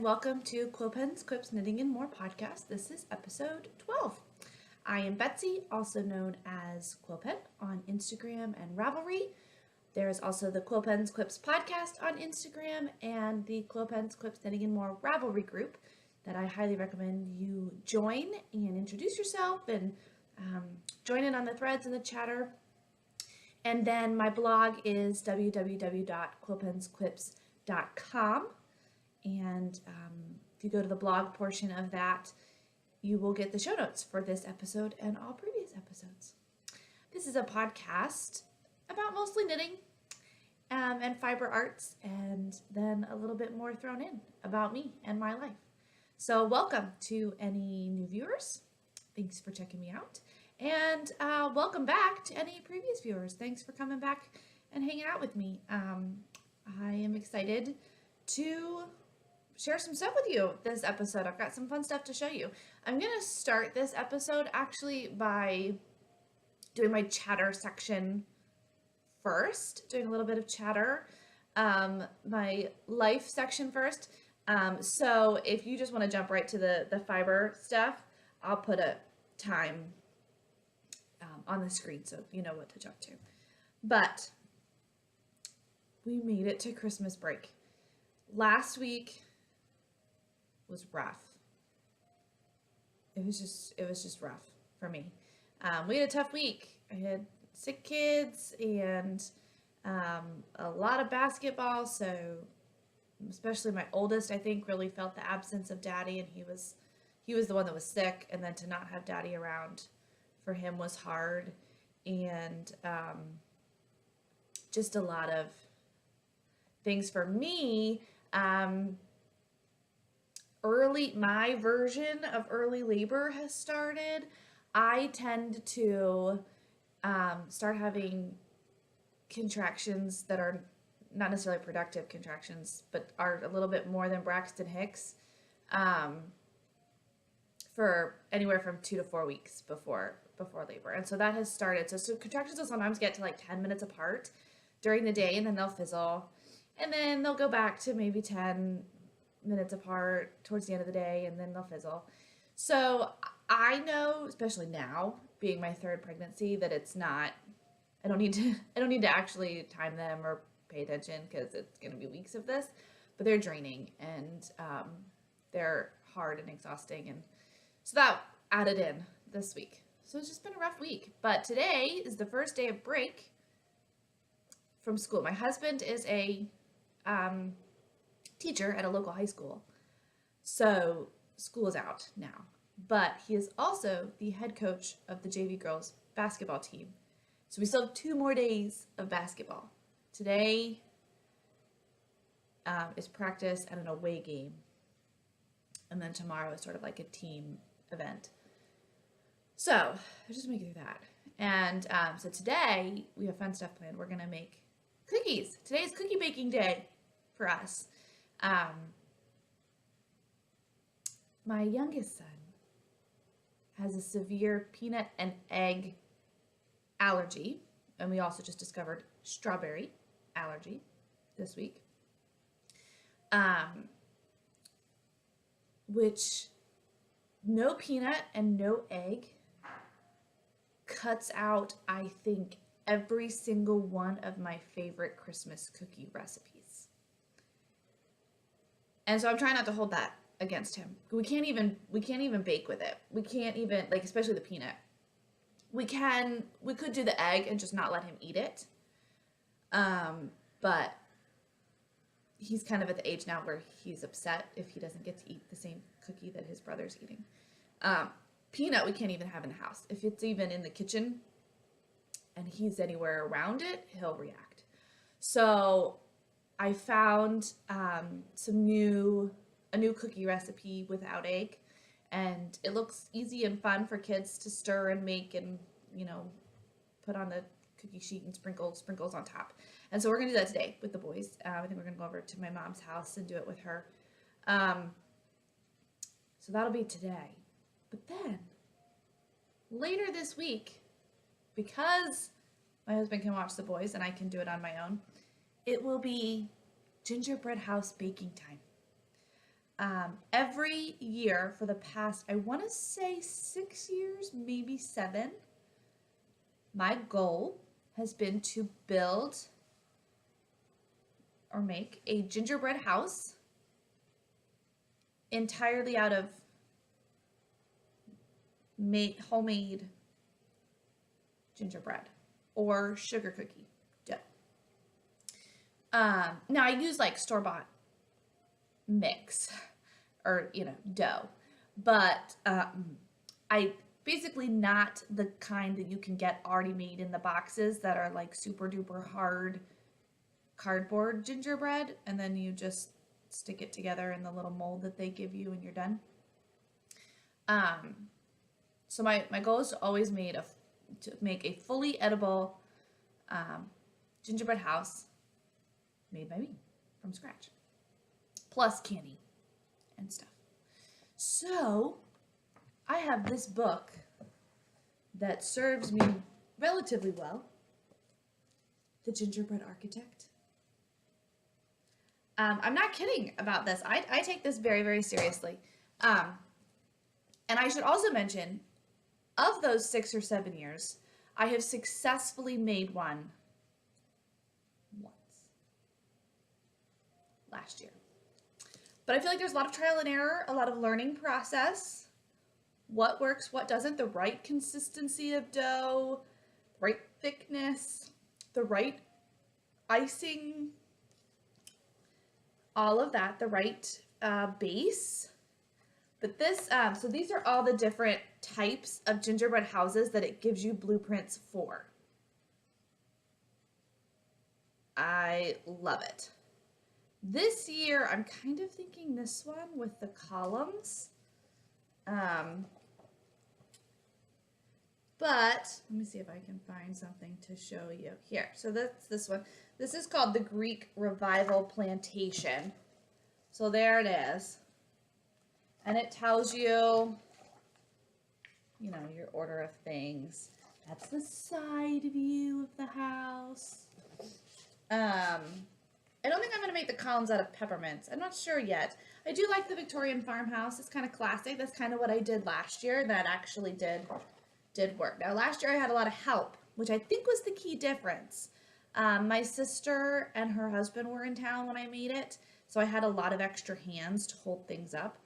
Welcome to Quillpen's Quips, Knitting, and More podcast. This is episode 12. I am Betsy, also known as Quillpen on Instagram and Ravelry. There is also the Quillpen's Quips podcast on Instagram and the Quillpen's Quips, Knitting, and More Ravelry group that I highly recommend you join and introduce yourself and join in on the threads and the chatter. And then my blog is www.quillpensquips.com. And if you go to the blog portion of that, you will get the show notes for this episode and all previous episodes. This is a podcast about mostly knitting and fiber arts, and then a little bit more thrown in about me and my life. So welcome to any new viewers. Thanks for checking me out. And welcome back to any previous viewers. Thanks for coming back and hanging out with me. I am excited to share some stuff with you this episode. I've got some fun stuff to show you. I'm going to start this episode actually by doing my chatter section first, doing a little bit of chatter, my life section first. So if you just want to jump right to the fiber stuff, I'll put a time on the screen so you know what to jump to. But we made it to Christmas break. Last week was rough. It was just rough for me. We had a tough week. I had sick kids and a lot of basketball, so especially my oldest, I think, really felt the absence of daddy, and he was the one that was sick, and then to not have daddy around for him was hard, and just a lot of things for me. My version of early labor has started. I tend to start having contractions that are not necessarily productive contractions, but are a little bit more than Braxton Hicks for anywhere from 2 to 4 weeks before labor. And so that has started. So contractions will sometimes get to like 10 minutes apart during the day, and then they'll fizzle. And then they'll go back to maybe 10 minutes apart towards the end of the day, and then they'll fizzle. So I know, especially now, being my third pregnancy, that it's not, I don't need to actually time them or pay attention because it's going to be weeks of this, but they're draining and they're hard and exhausting. And so that added in this week. So it's just been a rough week. But today is the first day of break from school. My husband is a teacher at a local high school, so school is out now, but he is also the head coach of the JV girls basketball team, so we still have 2 more days of basketball. Today is practice and an away game, and then tomorrow is sort of like a team event. So I just make it through that. And so today we have fun stuff planned. We're gonna make cookies. Today is cookie baking day for us. My youngest son has a severe peanut and egg allergy, and we also just discovered strawberry allergy this week, which no peanut and no egg cuts out, I think, every single one of my favorite Christmas cookie recipes. And so I'm trying not to hold that against him. We can't even bake with it. We can't even, like, especially the peanut. We could do the egg and just not let him eat it. But he's kind of at the age now where he's upset if he doesn't get to eat the same cookie that his brother's eating. Peanut we can't even have in the house. If it's even in the kitchen and he's anywhere around it, he'll react. So I found a new cookie recipe without egg, and it looks easy and fun for kids to stir and make and, put on the cookie sheet and sprinkles on top. And so we're gonna do that today with the boys. I think we're gonna go over to my mom's house and do it with her. So that'll be today. But then later this week, because my husband can watch the boys and I can do it on my own, it will be gingerbread house baking time. Every year for the past, I want to say 6 years, maybe 7, my goal has been to build or make a gingerbread house entirely out of homemade gingerbread or sugar cookie dough. Now I use like store-bought mix or dough, but I basically not the kind that you can get already made in the boxes that are like super duper hard cardboard gingerbread, and then you just stick it together in the little mold that they give you and you're done. So my goal is to always to make a fully edible gingerbread house made by me from scratch, plus candy and stuff. So I have this book that serves me relatively well, The Gingerbread Architect. I'm not kidding about this. I take this very, very seriously. And I should also mention, of those 6 or 7 years, I have successfully made one once, last year. But I feel like there's a lot of trial and error, a lot of learning process. What works, what doesn't, the right consistency of dough, the right thickness, the right icing, all of that, the right base. But this, so these are all the different types of gingerbread houses that it gives you blueprints for. I love it. This year, I'm kind of thinking this one with the columns. But let me see if I can find something to show you here. So that's this one. This is called the Greek Revival Plantation. So there it is. And it tells you, your order of things. That's the side view of the house. I don't think I'm going to make the columns out of peppermints. I'm not sure yet. I do like the Victorian farmhouse. It's kind of classic. That's kind of what I did last year. That actually did work. Now, last year I had a lot of help, which I think was the key difference. My sister and her husband were in town when I made it, so I had a lot of extra hands to hold things up.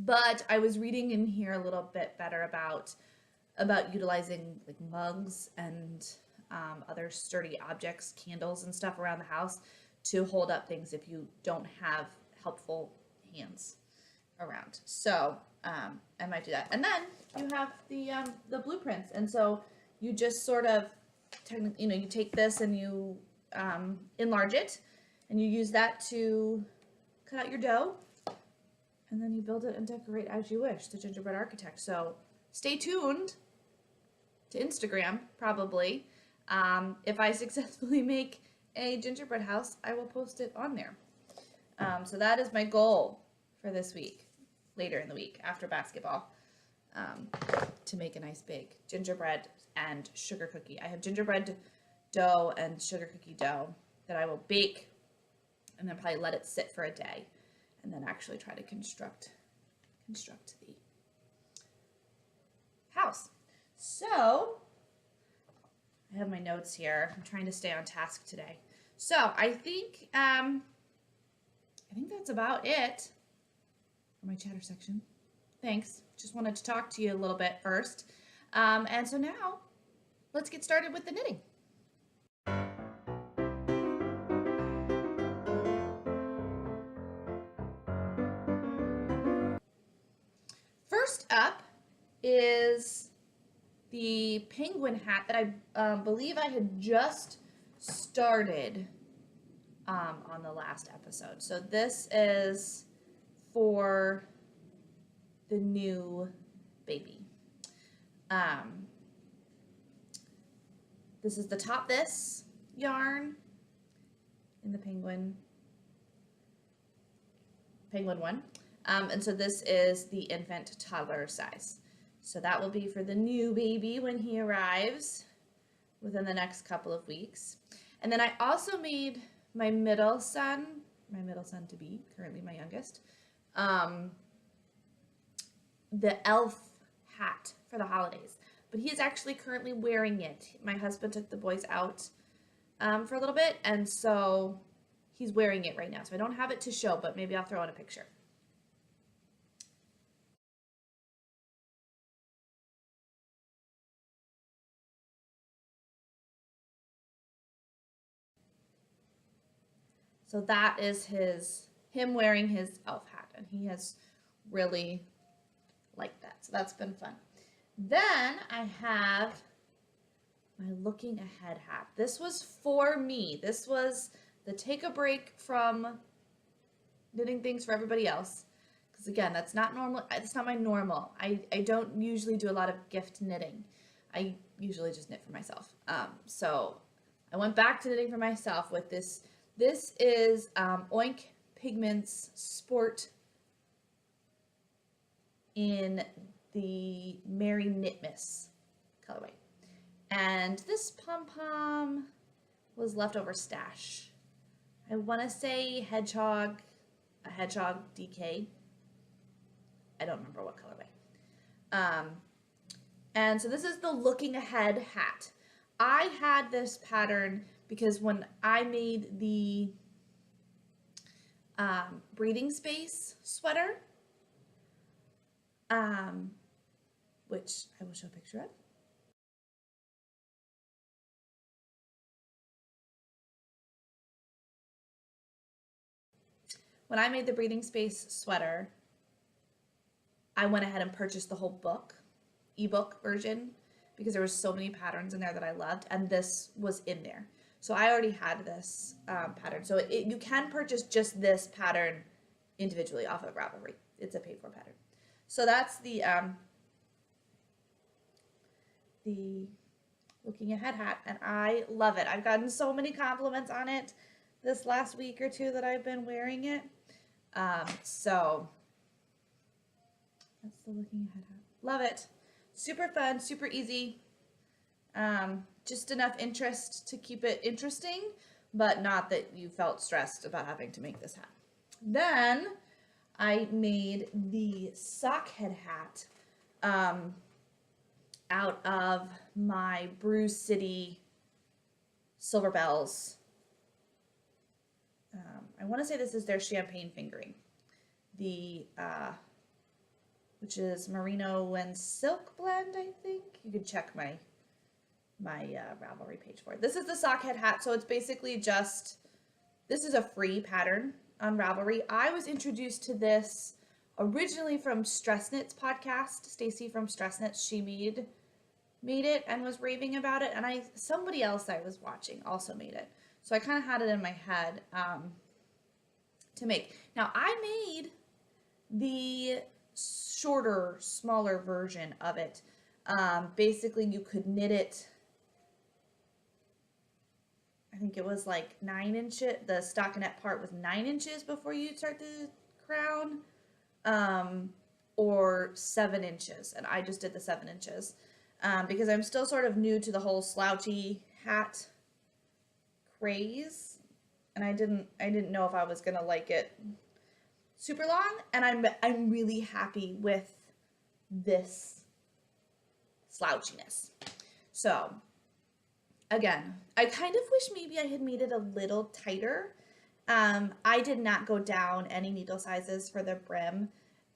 But I was reading in here a little bit better about utilizing like mugs and other sturdy objects, candles and stuff around the house to hold up things if you don't have helpful hands around. So I might do that. And then you have the blueprints, and so you just sort of you take this and you enlarge it, and you use that to cut out your dough, and then you build it and decorate as you wish. The Gingerbread Architect. So stay tuned to Instagram, probably. If I successfully make a gingerbread house, I will post it on there. So that is my goal for this week, later in the week, after basketball, to make a nice big gingerbread and sugar cookie. I have gingerbread dough and sugar cookie dough that I will bake and then probably let it sit for a day, and then actually try to construct the house. So I have my notes here. I'm trying to stay on task today. So I think that's about it for my chatter section. Thanks. Just wanted to talk to you a little bit first. And so now let's get started with the knitting. First up is the penguin hat that I believe I had just started on the last episode. So this is for the new baby. This is the Top This yarn in the penguin one. And so this is the infant toddler size. So that will be for the new baby when he arrives within the next couple of weeks. And then I also made my middle son to be, currently my youngest, um, the elf hat for the holidays, but he is actually currently wearing it. My husband took the boys out for a little bit, and so he's wearing it right now. So I don't have it to show, but maybe I'll throw in a picture. So that is him wearing his elf hat, and he has really liked that. So that's been fun. Then I have my looking ahead hat. This was for me. This was the take a break from knitting things for everybody else. Because again, that's not normal. It's not my normal. I don't usually do a lot of gift knitting. I usually just knit for myself. So I went back to knitting for myself with this. This is Oink Pigments Sport in the Merry Knitmas colorway. And this pom-pom was leftover stash. I want to say a hedgehog DK. I don't remember what colorway. And so this is the looking ahead hat. I had this pattern because when I made the breathing space sweater, which I will show a picture of. When I made the breathing space sweater, I went ahead and purchased the whole book, ebook version, because there was so many patterns in there that I loved, and this was in there. So I already had this pattern. So you can purchase just this pattern individually off of Ravelry. It's a paid for pattern. So that's the looking ahead hat, and I love it. I've gotten so many compliments on it this last week or two that I've been wearing it. So that's the looking ahead hat. Love it. Super fun, super easy. Just enough interest to keep it interesting, but not that you felt stressed about having to make this hat. Then I made the sock head hat out of my Brew City Silver Bells. I want to say this is their champagne fingering, which is merino and silk blend. I think you could check my Ravelry page for it. This is the sock head hat, so it's basically just, this is a free pattern on Ravelry. I was introduced to this originally from Stress Knits podcast. Stacy from Stress Knits, she made it and was raving about it, and somebody else I was watching also made it. So I kind of had it in my head to make. Now I made the shorter, smaller version of it. Basically you could knit it, I think it was like 9 inches, the stockinette part was 9 inches before you start the crown, or 7 inches, and I just did the 7 inches. Because I'm still sort of new to the whole slouchy hat craze, and I didn't know if I was gonna like it super long, and I'm really happy with this slouchiness. So again, I kind of wish maybe I had made it a little tighter. I did not go down any needle sizes for the brim,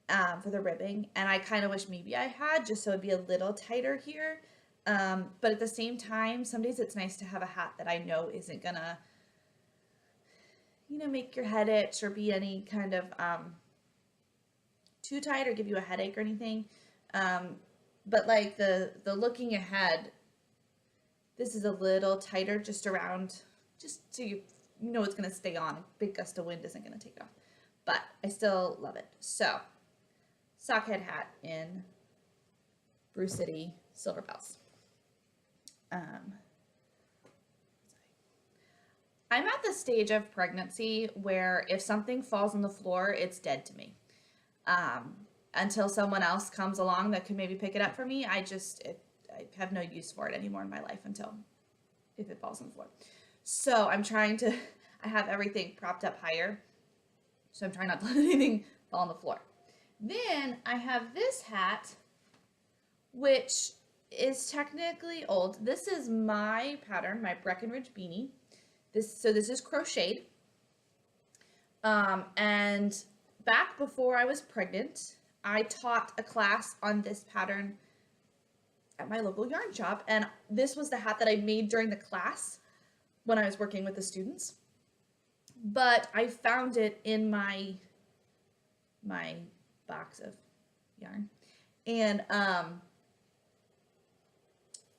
for the ribbing, and I kind of wish maybe I had, just so it'd be a little tighter here. But at the same time, some days it's nice to have a hat that I know isn't gonna, make your head itch or be any kind of too tight or give you a headache or anything. But like the looking ahead, this is a little tighter, just around, just so you know it's gonna stay on. A big gust of wind isn't gonna take it off, but I still love it. So sockhead hat in Brew City Silver Bells. I'm at the stage of pregnancy where if something falls on the floor, it's dead to me. Until someone else comes along that could maybe pick it up for me, I have no use for it anymore in my life if it falls on the floor. So I have everything propped up higher. So I'm trying not to let anything fall on the floor. Then I have this hat, which is technically old. This is my pattern, my Breckenridge beanie. This is crocheted. And back before I was pregnant, I taught a class on this pattern at my local yarn shop, and this was the hat that I made during the class when I was working with the students. But I found it in my box of yarn, and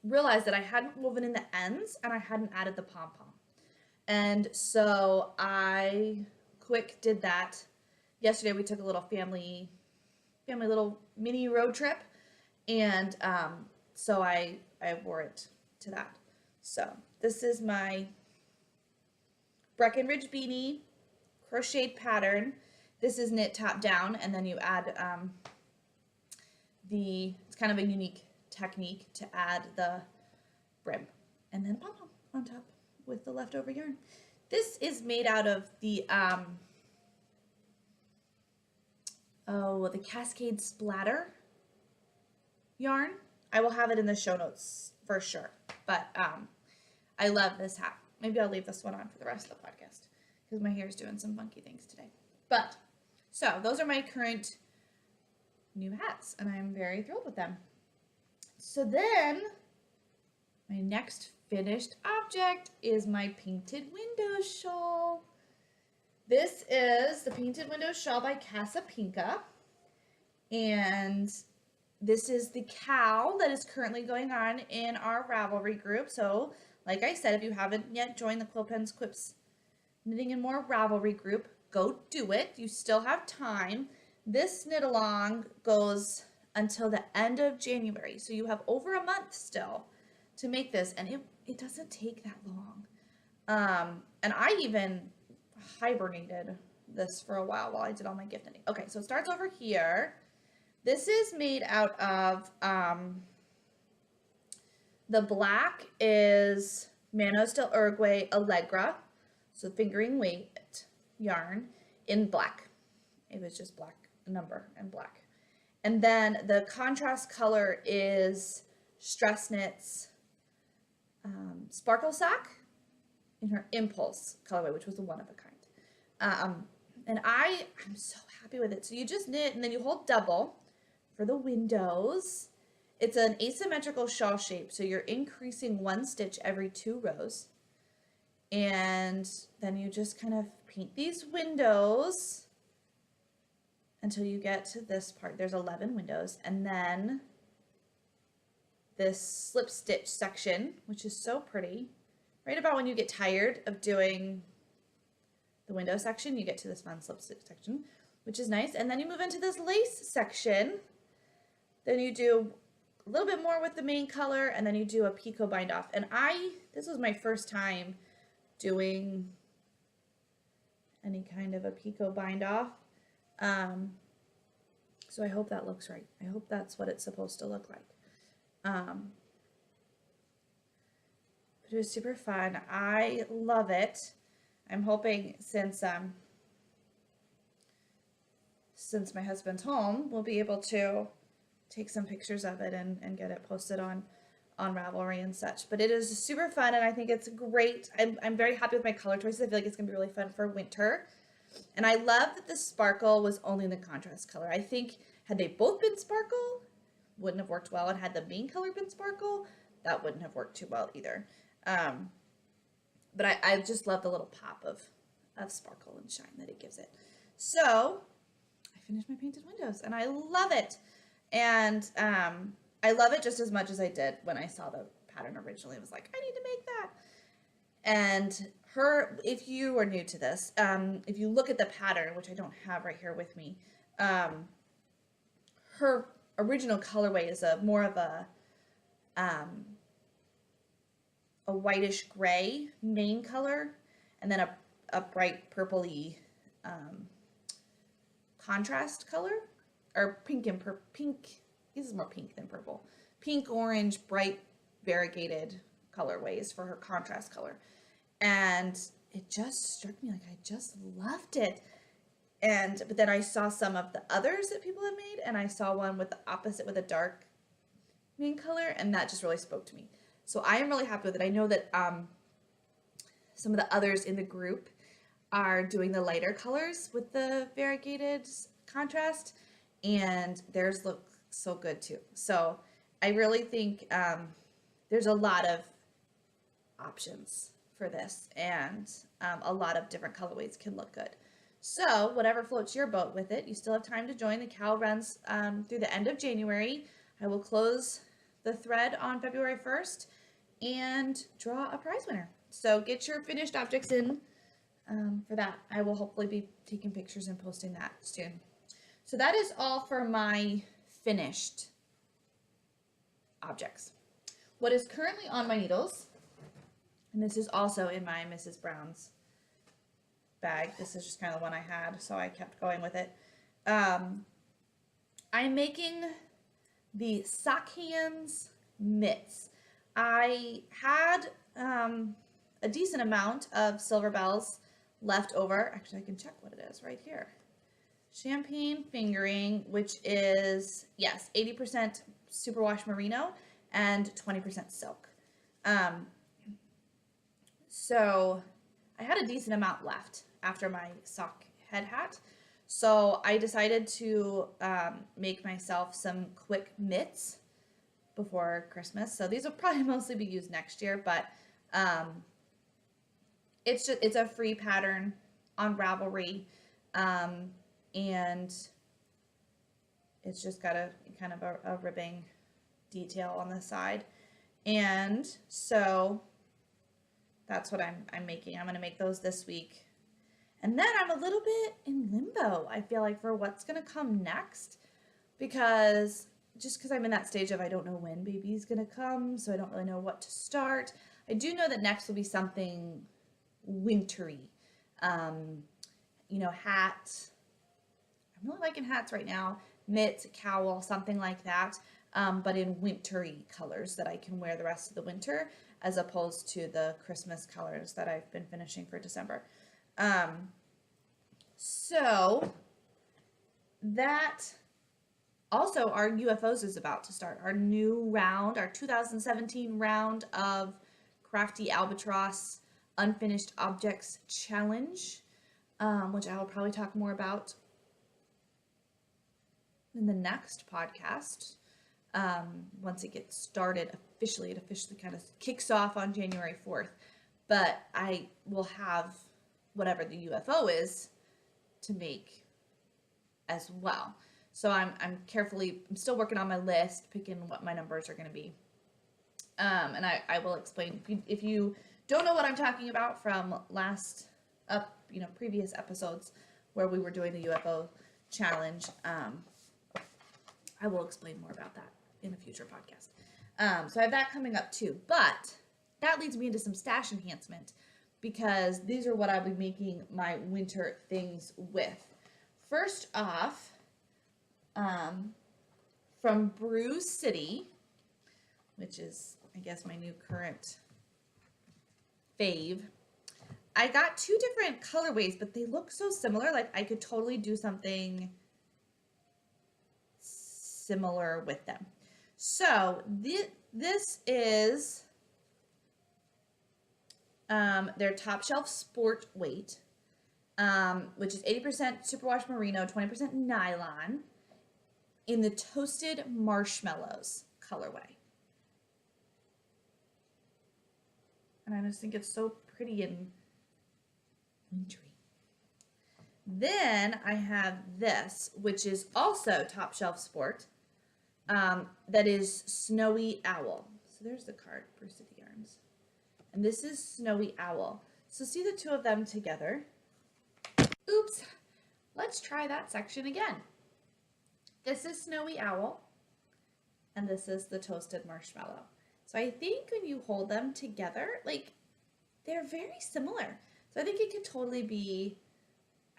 realized that I hadn't woven in the ends and I hadn't added the pom-pom. And so I quick did that. Yesterday we took a little family little mini road trip, and so I wore it to that. So this is my Breckenridge beanie crocheted pattern. This is knit top down, and then you add it's kind of a unique technique to add the brim and then pom-pom on top with the leftover yarn. This is made out of the the Cascade Splatter yarn. I will have it in the show notes for sure, but I love this hat. Maybe I'll leave this one on for the rest of the podcast because my hair is doing some funky things today. But so those are my current new hats, and I'm very thrilled with them. So then my next finished object is my painted window shawl. This is the painted window shawl by Casapinka, and this is the cowl that is currently going on in our Ravelry group. So like I said, if you haven't yet joined the Quillpen's Quips Knitting and More Ravelry group, go do it. You still have time. This knit along goes until the end of January, so you have over a month still to make this, and it doesn't take that long. And I even hibernated this for a while I did all my gift knitting. Okay, so it starts over here. This is made out of the black is Mano Still Uruguay Allegra, so fingering weight yarn in black. It was just black number and black. And then the contrast color is Stress Knits Sparkle Sock in her Impulse colorway, which was the one of a kind. And I'm so happy with it. So you just knit and then you hold double for the windows. It's an asymmetrical shawl shape, so you're increasing one stitch every 2 rows. And then you just kind of paint these windows until you get to this part. There's 11 windows, and then this slip stitch section, which is so pretty. Right about when you get tired of doing the window section, you get to this fun slip stitch section, which is nice. And then you move into this lace section. Then you do a little bit more with the main color, and then you do a picot bind off. And this was my first time doing any kind of a picot bind off. So I hope that looks right. I hope that's what it's supposed to look like. But it was super fun. I love it. I'm hoping since my husband's home, we'll be able to take some pictures of it and get it posted on Ravelry and such. But it is super fun, and I think it's great. I'm very happy with my color choices. I feel like it's going to be really fun for winter. And I love that the sparkle was only in the contrast color. I think had they both been sparkle, wouldn't have worked well. And had the main color been sparkle, that wouldn't have worked too well either. But I just love the little pop of sparkle and shine that it gives it. So I finished my painted windows, and I love it. And I love it just as much as I did when I saw the pattern originally. I was like, I need to make that. And if you are new to this, if you look at the pattern, which I don't have right here with me, her original colorway is more of a whitish gray main color, and then a bright purpley contrast color, or pink and pink. This is more pink than purple. Pink, orange, bright variegated colorways for her contrast color. And it just struck me like I just loved it. but then I saw some of the others that people have made, and I saw one with the opposite, with a dark main color, and that just really spoke to me. So I am really happy with it. I know that some of the others in the group are doing the lighter colors with the variegated contrast, and theirs look so good too. So I really think there's a lot of options for this, and a lot of different colorways can look good. So whatever floats your boat with it, you still have time to join. The Cal runs through the end of January. I will close the thread on February 1st and draw a prize winner. So get your finished objects in for that. I will hopefully be taking pictures and posting that soon. So that is all for my finished objects. What is currently on my needles, and this is also in my Mrs. Brown's bag. This is just kind of the one I had, so I kept going with it. I'm making the sock hands mitts. I had a decent amount of Silver Bells left over. Actually, I can check what it is right here. Champagne fingering, which is, yes, 80% superwash merino and 20% silk. So I had a decent amount left after my sock head hat. So I decided to make myself some quick mitts before Christmas. So these will probably mostly be used next year, but it's a free pattern on Ravelry, and it's just got a kind of a ribbing detail on the side, and so that's what I'm making. I'm gonna make those this week, and then I'm a little bit in limbo, I feel like, for what's gonna come next, because I'm in that stage of I don't know when baby's gonna come, so I don't really know what to start. I do know that next will be something wintry, you know, hats. I'm really liking hats right now, mitts, cowl, something like that, but in wintry colors that I can wear the rest of the winter, as opposed to the Christmas colors that I've been finishing for December. So that also, our UFOs is about to start. Our new round, our 2017 round of Crafty Albatross Unfinished Objects Challenge, which I will probably talk more about in the next podcast. Once it gets started officially, it officially kind of kicks off on January 4th. But I will have whatever the UFO is to make as well. So I'm still working on my list, picking what my numbers are going to be. And I will explain, if you don't know what I'm talking about from previous episodes where we were doing the UFO challenge, I will explain more about that in a future podcast. So I have that coming up too, but that leads me into some stash enhancement, because these are what I'll be making my winter things with. First off, from Brew City, which is, I guess, my new current fave, I got two different colorways, but they look so similar. Like, I could totally do something similar with them. So this is their Top Shelf Sport Weight, which is 80% superwash merino, 20% nylon, in the Toasted Marshmallows colorway. And I just think it's so pretty and wintry. Then I have this, which is also Top Shelf Sport, that is Snowy Owl. So there's the card, Brew City Yarns. And this is Snowy Owl. So see the two of them together. Oops, let's try that section again. This is Snowy Owl, and this is the Toasted Marshmallow. So I think when you hold them together, like, they're very similar. So I think it could totally be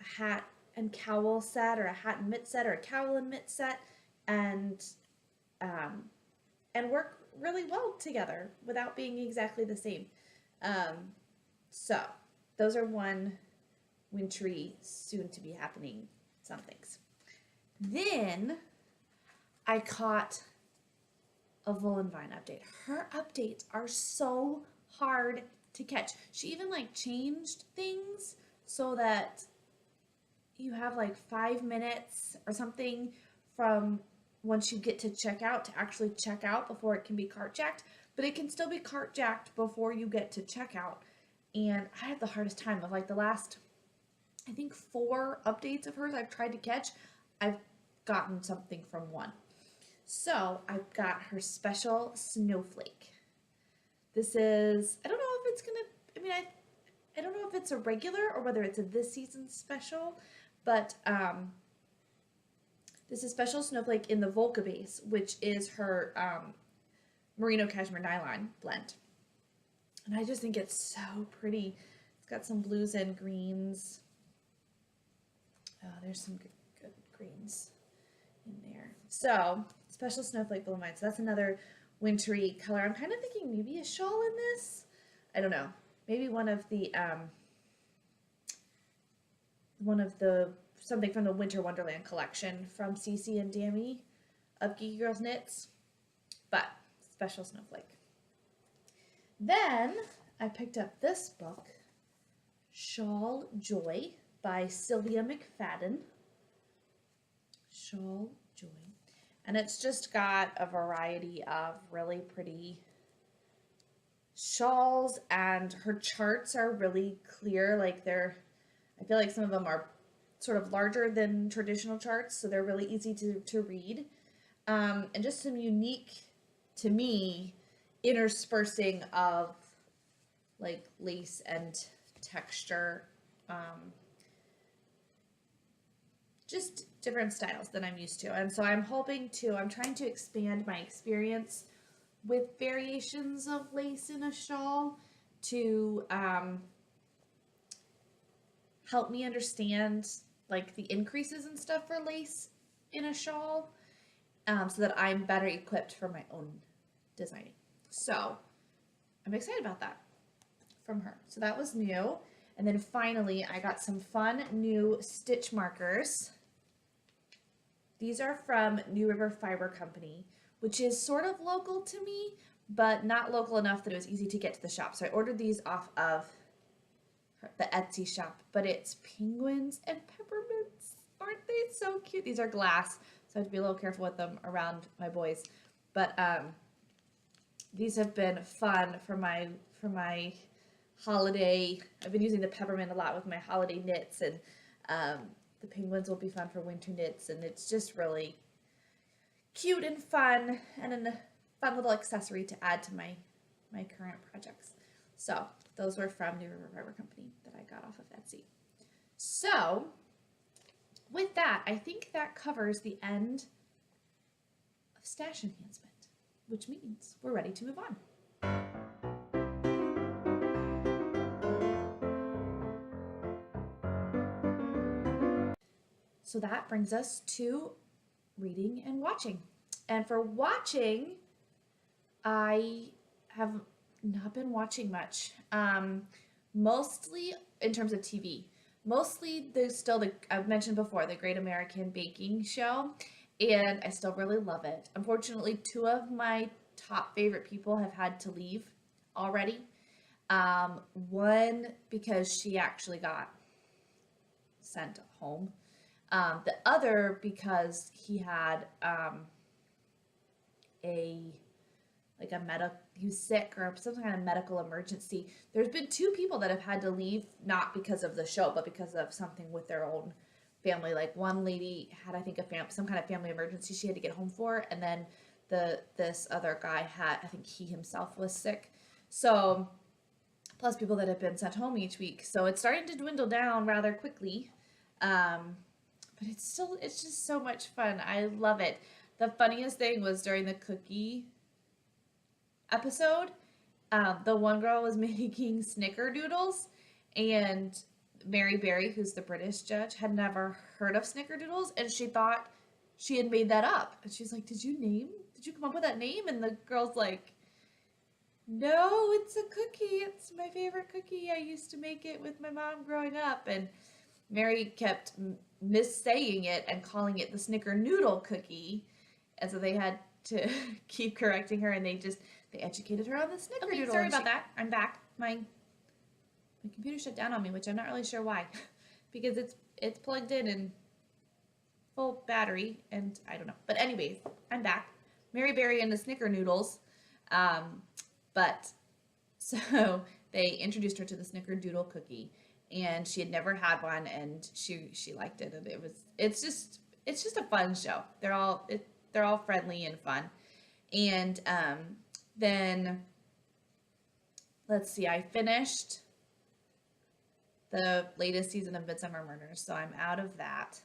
a hat and cowl set, or a hat and mitt set, or a cowl and mitt set, and work really well together without being exactly the same. So those are one wintry, soon to be happening some things. Then I caught a Woolen Vine update. Her updates are so hard to catch. She even like changed things so that you have like 5 minutes or something from once you get to checkout to actually check out before it can be cart jacked, but it can still be cart jacked before you get to checkout. And I had the hardest time of like the last, I think 4 updates of hers I've tried to catch. I've gotten something from one. So I've got her special snowflake. This is, I don't know if it's gonna, I don't know if it's a regular or whether it's a this season special, but this is special snowflake in the Volca base, which is her merino cashmere nylon blend. And I just think it's so pretty. It's got some blues and greens. Oh, there's some good greens in there. So, special snowflake Woolen Vine. So that's another wintry color. I'm kind of thinking maybe a shawl in this. I don't know. Maybe one of the something from the Winter Wonderland collection from Cece and Dammy of Geeky Girls Knits. But special snowflake. Then I picked up this book, Shawl Joy by Sylvia McFadden. Shawl Joy. And it's just got a variety of really pretty shawls, and her charts are really clear. Like I feel like some of them are sort of larger than traditional charts, so they're really easy to read. And just some unique, to me, interspersing of like lace and texture, just different styles than I'm used to. And so I'm trying to expand my experience with variations of lace in a shawl to help me understand like the increases and stuff for lace in a shawl, so that I'm better equipped for my own designing. So I'm excited about that from her. So that was new. And then finally, I got some fun new stitch markers. These are from New River Fiber Company, which is sort of local to me, but not local enough that it was easy to get to the shop. So I ordered these off of the Etsy shop, but it's penguins and peppermints. Aren't they so cute? These are glass, so I have to be a little careful with them around my boys. But these have been fun for my holiday. I've been using the peppermint a lot with my holiday knits, and the penguins will be fun for winter knits, and it's just really cute and fun, and a fun little accessory to add to my current projects. So those were from New River Fiber Company that I got off of Etsy. So with that, I think that covers the end of stash enhancement, which means we're ready to move on. So that brings us to reading and watching. And for watching, I have not been watching much. Mostly in terms of TV. Mostly there's still I've mentioned before, the Great American Baking Show, and I still really love it. Unfortunately, 2 of my top favorite people have had to leave already. One because she actually got sent home. The other because he had he was sick or some kind of medical emergency. There's been 2 people that have had to leave, not because of the show, but because of something with their own family. Like one lady had, I think, some kind of family emergency she had to get home for, and then this other guy had, I think he himself was sick. So plus people that have been sent home each week. So it's starting to dwindle down rather quickly. But it's just so much fun. I love it. The funniest thing was during the cookie episode, the one girl was making snickerdoodles, and Mary Berry, who's the British judge, had never heard of snickerdoodles, and she thought she had made that up. And she's like, did you come up with that name? And the girl's like, no, it's a cookie. It's my favorite cookie. I used to make it with my mom growing up. And Mary kept missaying it and calling it the snickerdoodle cookie, and so they had to keep correcting her, and they educated her on the snickerdoodle. Okay, sorry about that. I'm back. My computer shut down on me, which I'm not really sure why, because it's plugged in and full battery, and I don't know. But anyways, I'm back. Mary Berry and the Snickerdoodles. But so they introduced her to the Snickerdoodle cookie, and she had never had one, and she liked it, and it's just a fun show. They're all friendly and fun. And then let's see, I finished the latest season of Midsummer Murders, so I'm out of that.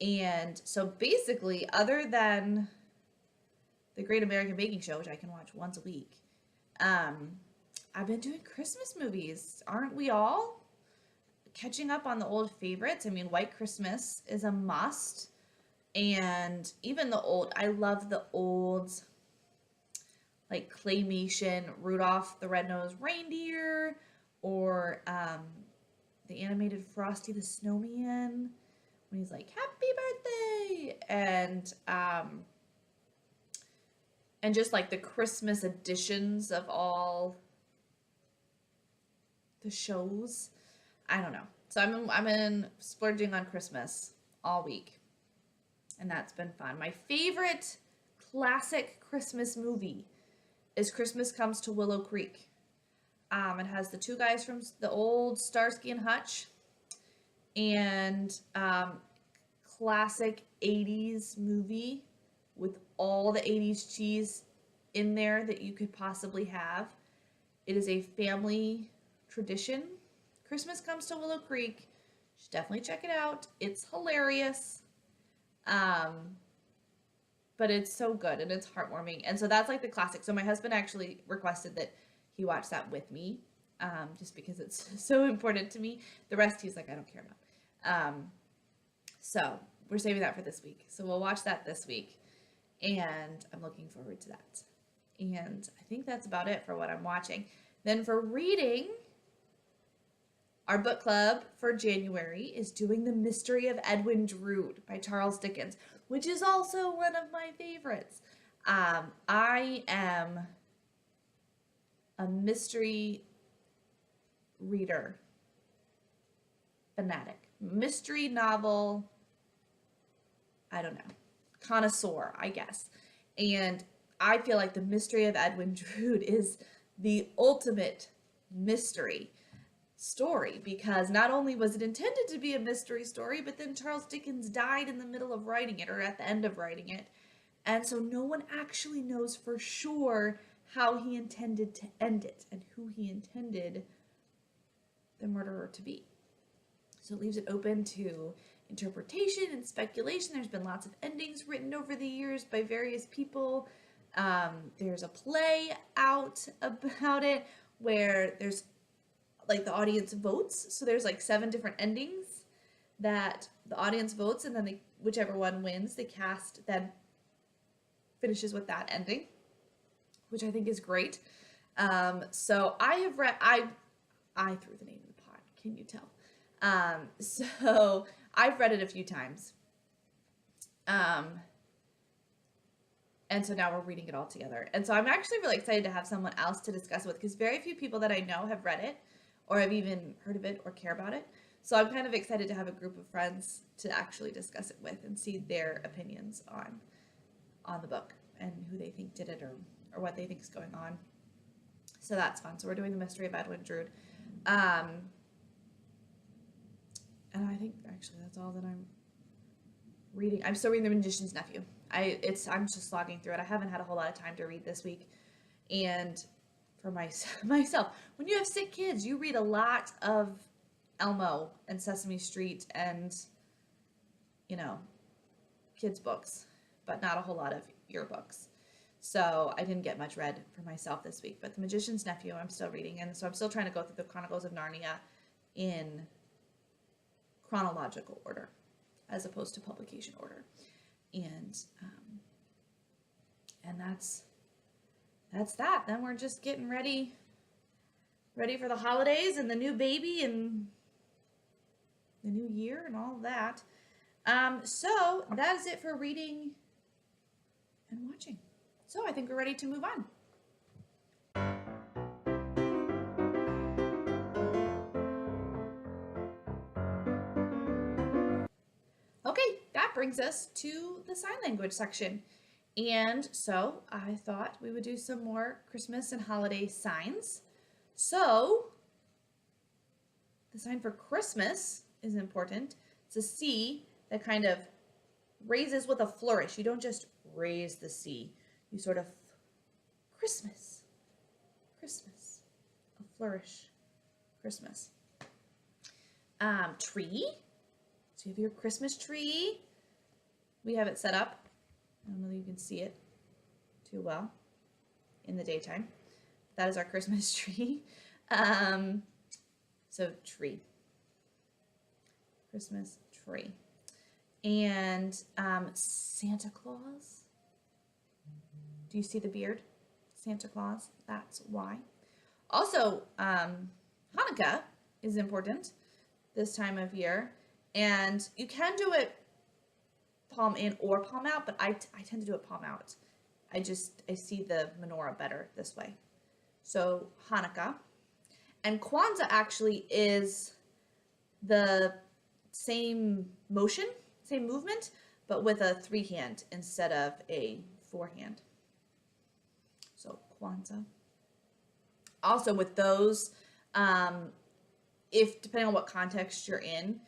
And so basically, other than the Great American Baking Show, which I can watch once a week, I've been doing Christmas movies. Aren't we all? Catching up on the old favorites. I mean, White Christmas is a must. And even I love the old, like, claymation Rudolph the Red-Nosed Reindeer, or the animated Frosty the Snowman, when he's like, happy birthday, and just like the Christmas editions of all the shows. I don't know. So I'm in splurging on Christmas all week, and that's been fun. My favorite classic Christmas movie is Christmas Comes to Willow Creek. It has the two guys from the old Starsky and Hutch, and classic 80s movie with all the 80s cheese in there that you could possibly have. It is a family tradition. Christmas Comes to Willow Creek. You should definitely check it out. It's hilarious. But it's so good, and it's heartwarming. And so that's like the classic. So my husband actually requested that he watch that with me, just because it's so important to me. The rest he's like, I don't care about. So we're saving that for this week. So we'll watch that this week, and I'm looking forward to that. And I think that's about it for what I'm watching. Then for reading, our book club for January is doing The Mystery of Edwin Drood by Charles Dickens, which is also one of my favorites. I am a mystery reader fanatic. Mystery novel, I don't know, connoisseur, I guess. And I feel like The Mystery of Edwin Drood is the ultimate mystery story, because not only was it intended to be a mystery story, but then Charles Dickens died in the middle of writing it, or at the end of writing it. And so no one actually knows for sure how he intended to end it and who he intended the murderer to be. So it leaves it open to interpretation and speculation. There's been lots of endings written over the years by various people. There's a play out about it where there's like the audience votes. So there's like 7 different endings that the audience votes, and then whichever one wins, the cast then finishes with that ending, which I think is great. So I have read, I threw the name of the pod, can you tell? So I've read it a few times. And so now we're reading it all together. And so I'm actually really excited to have someone else to discuss it with, because very few people that I know have read it, or have even heard of it or care about it. So I'm kind of excited to have a group of friends to actually discuss it with and see their opinions on the book and who they think did it, or what they think is going on. So that's fun. So we're doing The Mystery of Edwin Drood. And I think actually that's all that I'm reading. I'm still reading The Magician's Nephew. I'm just slogging through it. I haven't had a whole lot of time to read this week. And for myself, when you have sick kids, you read a lot of Elmo and Sesame Street and, kids' books, but not a whole lot of your books. So I didn't get much read for myself this week. But The Magician's Nephew, I'm still reading. And so I'm still trying to go through the Chronicles of Narnia in chronological order, as opposed to publication order. And that's that. Then we're just getting ready for the holidays and the new baby, and the new year and all of that. So that is it for reading and watching. So I think we're ready to move on. Okay, that brings us to the sign language section. And so I thought we would do some more Christmas and holiday signs. So the sign for Christmas is important. It's a C that kind of raises with a flourish. You don't just raise the C. You sort of Christmas, Christmas, a flourish, Christmas. Tree. So you have your Christmas tree. We have it set up. I don't know that you can see it too well in the daytime. That is our Christmas tree. So tree. Christmas tree. And Santa Claus. Do you see the beard? Santa Claus. That's why. Also, Hanukkah is important this time of year. And you can do it palm in or palm out, but I tend to do it palm out. I see the menorah better this way. So Hanukkah. And Kwanzaa actually is the same motion, same movement, but with a 3-hand instead of a 4-hand. So Kwanzaa. Also with those, if depending on what context you're in,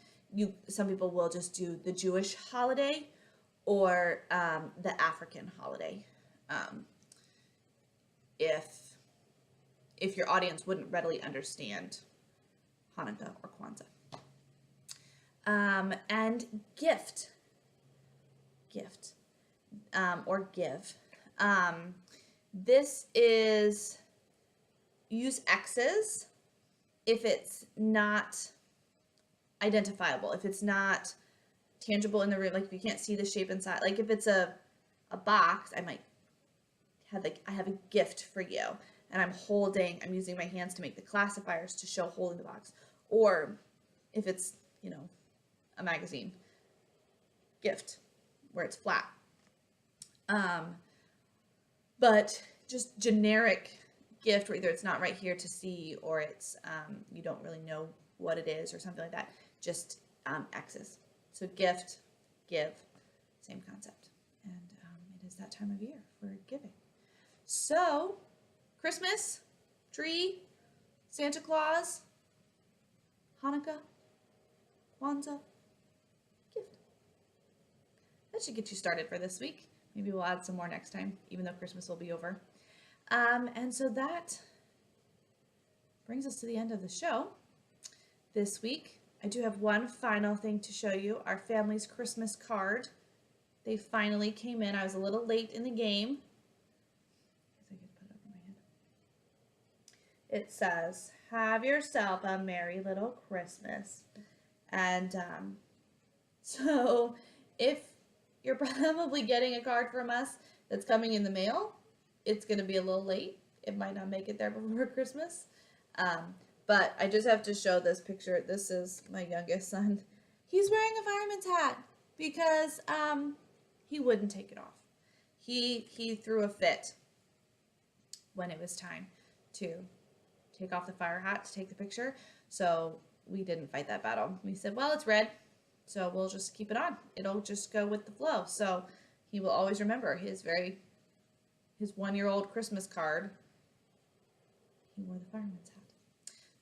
some people will just do the Jewish holiday or the African holiday. If your audience wouldn't readily understand Hanukkah or Kwanzaa. And gift or give. This is use X's if it's not identifiable, if it's not tangible in the room, like if you can't see the shape inside, like if it's a box, I might have I have a gift for you, and I'm using my hands to make the classifiers to show holding the box. Or if it's, a magazine, gift, where it's flat. But just generic gift, where either it's not right here to see, or it's you don't really know what it is or something like that. Just X's. So gift, give, same concept. And it is that time of year for giving. So Christmas, tree, Santa Claus, Hanukkah, Kwanzaa, gift. That should get you started for this week. Maybe we'll add some more next time, even though Christmas will be over. And so that brings us to the end of the show this week. I do have one final thing to show you, our family's Christmas card. They finally came in. I was a little late in the game. I guess I could put it over my head. It says, "Have yourself a merry little Christmas." And so if you're probably getting a card from us that's coming in the mail, it's going to be a little late. It might not make it there before Christmas. But I just have to show this picture. This is my youngest son. He's wearing a fireman's hat because he wouldn't take it off. He threw a fit when it was time to take off the fire hat to take the picture. So we didn't fight that battle. We said, well, it's red, so we'll just keep it on. It'll just go with the flow. So he will always remember his 1-year-old Christmas card. He wore the fireman's hat.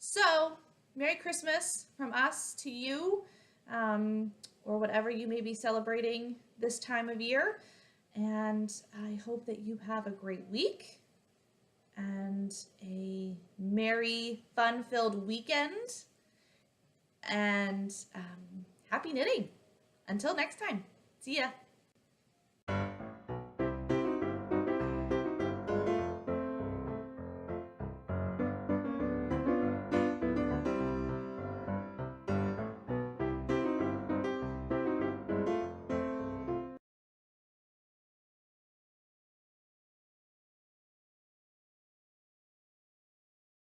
So, Merry Christmas from us to you, or whatever you may be celebrating this time of year. And I hope that you have a great week and a merry, fun-filled weekend. And happy knitting. Until next time. See ya.